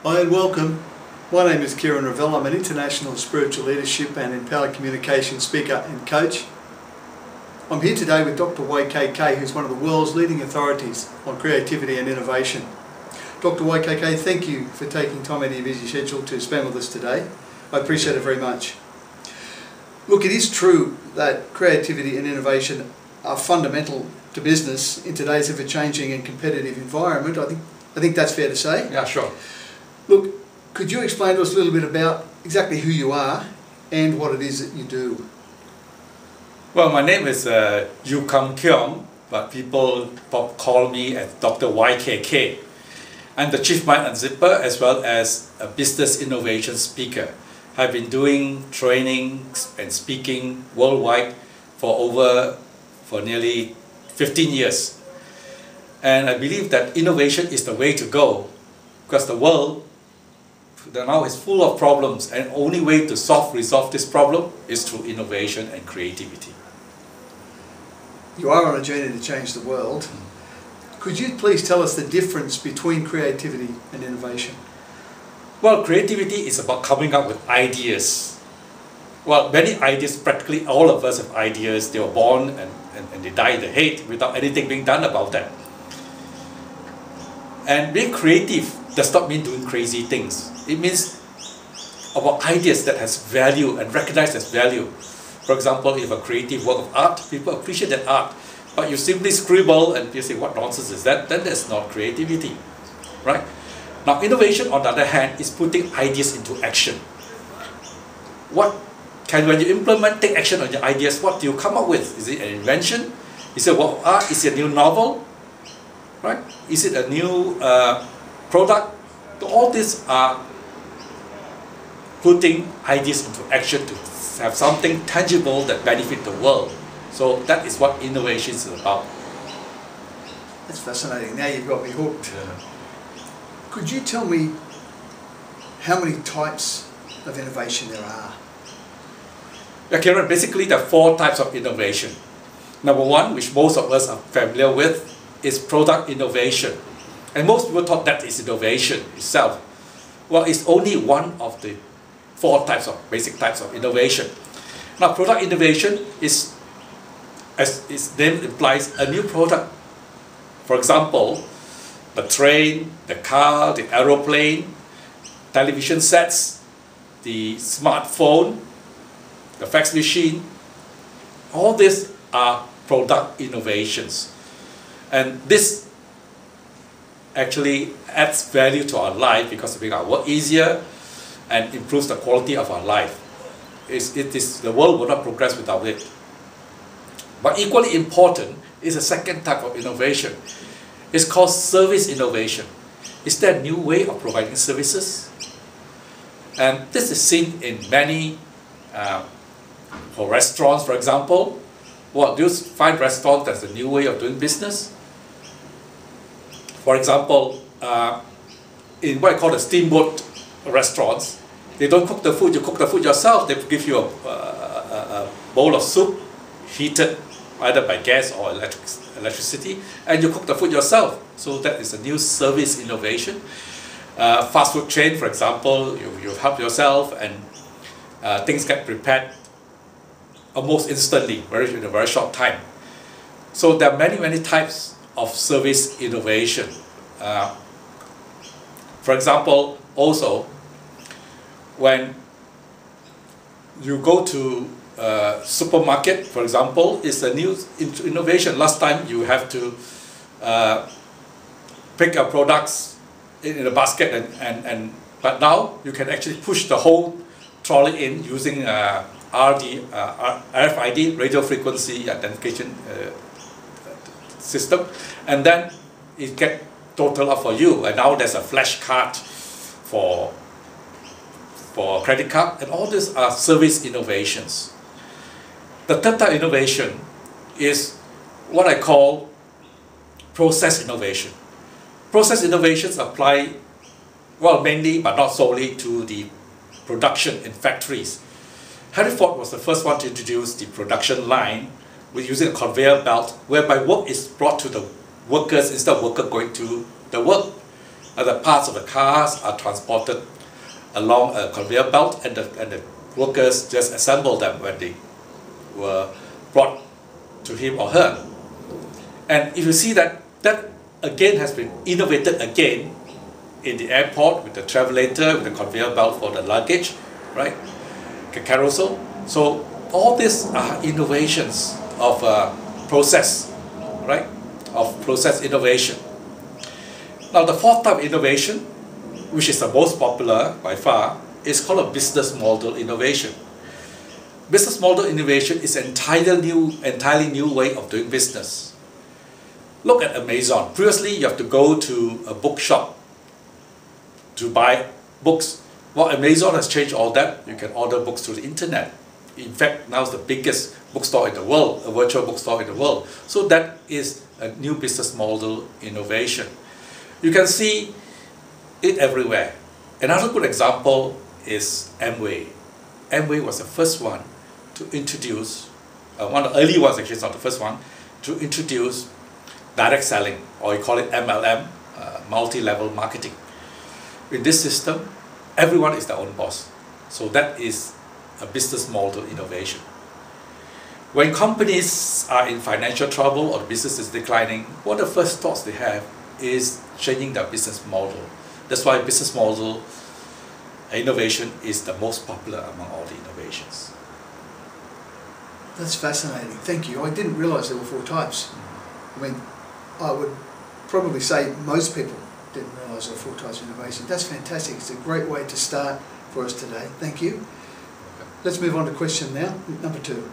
Hi and welcome. My name is Kieran Revell. I'm an international spiritual leadership and empowered communication speaker and coach. I'm here today with Dr. YKK, who's one of the world's leading authorities on creativity and innovation. Dr. YKK, thank you for taking time out of your busy schedule to spend with us today. I appreciate it very much. Look, it is true that creativity and innovation are fundamental to business in today's ever-changing and competitive environment. I think that's fair to say. Yeah, sure. Look, could you explain to us a little bit about exactly who you are and what it is that you do? Well, my name is Yu Kam Kyung, but people call me as Dr. YKK. I'm the Chief Mind Unzipper as well as a business innovation speaker. I've been doing trainings and speaking worldwide for nearly 15 years. And I believe that innovation is the way to go because the world now is full of problems, and the only way to resolve this problem is through innovation and creativity. You are on a journey to change the world. Could you please tell us the difference between creativity and innovation? Well, creativity is about coming up with ideas. Well, many ideas, practically all of us have ideas. They were born and they die in the head without anything being done about that. And being creative does not mean doing crazy things. It means about ideas that has value and recognized as value. For example, if a creative work of art, people appreciate that art. But you simply scribble and you say, what nonsense is that? Then that's not creativity, right? Now, innovation, on the other hand, is putting ideas into action. When you implement, take action on your ideas, what do you come up with? Is it an invention? Is it what art? Is it a new novel? Right? Is it a new product? All these are putting ideas into action to have something tangible that benefit the world. So that is what innovation is about. That's fascinating. Now you've got me hooked. Yeah. Could you tell me how many types of innovation there are? Yeah, Kieran, basically there are 4 types of innovation. Number 1, which most of us are familiar with, is product innovation. And most people thought that is innovation itself. Well, it's only one of the 4 basic types of innovation. Now, product innovation is, as its name implies, a new product. For example, the train, the car, the aeroplane, television sets, the smartphone, the fax machine. All these are product innovations. And this actually adds value to our life because it makes our work easier and improves the quality of our life. The world will not progress without it. But equally important is a second type of innovation. It's called service innovation. It's that new way of providing services. And this is seen in many, for restaurants, for example. Well, do you find restaurants as a new way of doing business? For example, in what I call the steamboat restaurants, they don't cook the food, you cook the food yourself. They give you a bowl of soup, heated either by gas or electricity, and you cook the food yourself. So that is a new service innovation. Fast food chain, for example, you help yourself and things get prepared almost instantly, in a very short time. So there are many types of service innovation. For example, also, when you go to a supermarket, for example, it's a new innovation. Last time you have to pick your products in a basket, but now you can actually push the whole trolley in using RFID, radio frequency identification system, and then it gets total up for you. And now there's a flash card for a credit card, and all these are service innovations. The third type of innovation is what I call process innovation. Process innovations apply, well, mainly but not solely to the production in factories. Henry Ford was the first one to introduce the production line with using a conveyor belt whereby work is brought to the workers instead of worker going to the work. The parts of the cars are transported along a conveyor belt, and the workers just assemble them when they were brought to him or her. And if you see that again has been innovated again in the airport with the travelator, with the conveyor belt for the luggage, right? The carousel. So all these are innovations of process, right? Of process innovation. Now the fourth type of innovation, which is the most popular by far, is called a business model innovation. Business model innovation is an entirely new way of doing business. Look at Amazon. Previously, you have to go to a bookshop to buy books. Well, Amazon has changed all that. You can order books through the internet. In fact, now it's the biggest bookstore in the world, a virtual bookstore in the world. So that is a new business model innovation. You can see it everywhere. Another good example is Amway. Amway was the first one to introduce, one of the early ones actually, it's not the first one, to introduce direct selling, or you call it MLM, multi-level marketing. In this system, everyone is their own boss. So that is a business model innovation. When companies are in financial trouble or the business is declining, one of the first thoughts they have is changing their business model. That's why business model innovation is the most popular among all the innovations. That's fascinating. Thank you. I didn't realise there were 4 types. I mean, I would probably say most people didn't realise there were 4 types of innovation. That's fantastic. It's a great way to start for us today. Thank you. Let's move on to question now, number 2.